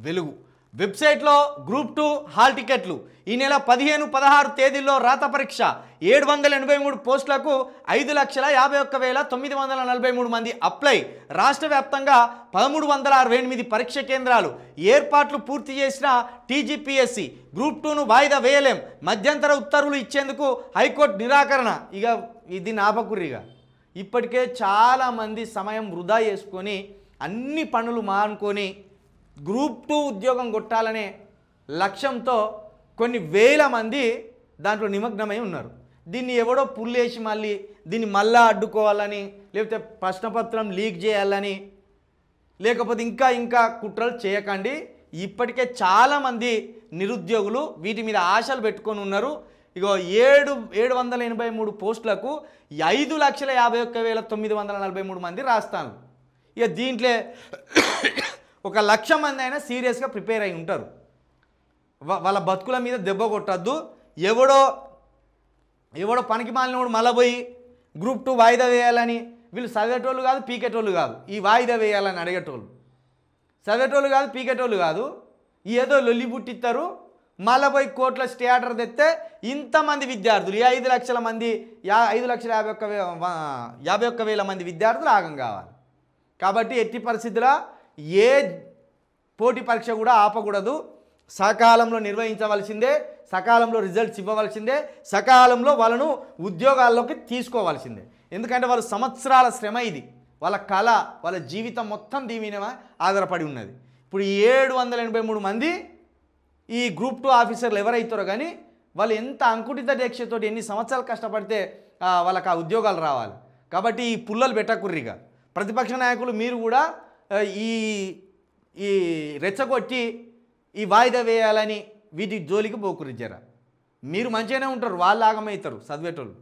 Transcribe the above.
వెలుగు వెబ్సైట్లో group 2 hall టికెట్లు ఈ నెల 15, 16 తేదీల్లో రాత పరీక్ష 783 పోస్టులకు 5,51,943 మంది అప్లై. రాష్ట్ర వ్యాప్తంగా 1368 పరీక్ష కేంద్రాలు ఏర్పాట్లు పూర్తి చేసిన టీజీపీఎస్సీ. గ్రూప్ 2ను వాయిదా వేయలేం, మధ్యంతర ఉత్తర్వులు ఇచ్చేందుకు హైకోర్టు నిరాకరణ. ఇక ఇది నాపకుర్రిగా ఇప్పటికే చాలామంది సమయం వృధా చేసుకొని అన్ని పనులు మానుకొని గ్రూప్ 2 ఉద్యోగం కొట్టాలనే లక్ష్యంతో కొన్ని వేల మంది దాంట్లో నిమగ్నమై ఉన్నారు. దీన్ని ఎవడో పుల్లేసి మళ్ళీ దీన్ని మళ్ళా అడ్డుకోవాలని, లేకపోతే ప్రశ్నపత్రం లీక్ చేయాలని, లేకపోతే ఇంకా కుట్రలు చేయకండి. ఇప్పటికే చాలామంది నిరుద్యోగులు వీటి మీద ఆశలు పెట్టుకొని ఉన్నారు. ఇగో 783 పోస్టులకు 5,51,943 మంది రాస్తాను. ఇక దీంట్లో 1,00,000 మంది అయినా సీరియస్గా ప్రిపేర్ అయి ఉంటారు. వాళ్ళ బతుకుల మీద దెబ్బ కొట్టద్దు. ఎవడో పనికి మాలినోడు మళ్ళీ పోయి గ్రూప్ 2 వాయిదా వేయాలని, వీళ్ళు చదివేటోళ్ళు కాదు పీకేటోళ్ళు కాదు, ఈ వాయిదా వేయాలని అడిగేటోళ్ళు. చదివేటోళ్ళు కాదు పీకేటోళ్ళు కాదు, ఏదో లొల్లి పుట్టిస్తారు. మళ్ళీ పోయి కోర్టులో స్టే ఆర్డర్ తెస్తే ఇంతమంది విద్యార్థులు, ఈ 5,00,000 మంది 5,51,000 మంది విద్యార్థులు ఆగం కావాలి. కాబట్టి ఎట్టి పరిస్థితుల్లో ఏ పోటీ పరీక్ష కూడా ఆపకూడదు. సకాలంలో నిర్వహించవలసిందే, సకాలంలో రిజల్ట్స్ ఇవ్వవలసిందే, సకాలంలో వాళ్ళను ఉద్యోగాల్లోకి తీసుకోవాల్సిందే. ఎందుకంటే వాళ్ళ సంవత్సరాల శ్రమ ఇది, వాళ్ళ కళ, వాళ్ళ జీవితం మొత్తం దీని మీద ఆధారపడి ఉన్నది. ఇప్పుడు 783 మంది ఈ గ్రూప్ 2 ఆఫీసర్లు ఎవరైతారో కానీ వాళ్ళు ఎంత అంకుటిత దీక్షతో ఎన్ని సంవత్సరాలు కష్టపడితే వాళ్ళకి ఆ ఉద్యోగాలు రావాలి. కాబట్టి ఈ పుల్లలు పెట్టకుర్రిగా ప్రతిపక్ష నాయకులు మీరు కూడా ఈ రెచ్చగొట్టి ఈ వాయిదా వేయాలని వీటి జోలికి పోకుర్రి. జర మీరు మంచిగానే ఉంటారు, వాళ్ళు ఆగమవుతారు చదివేటోళ్ళు.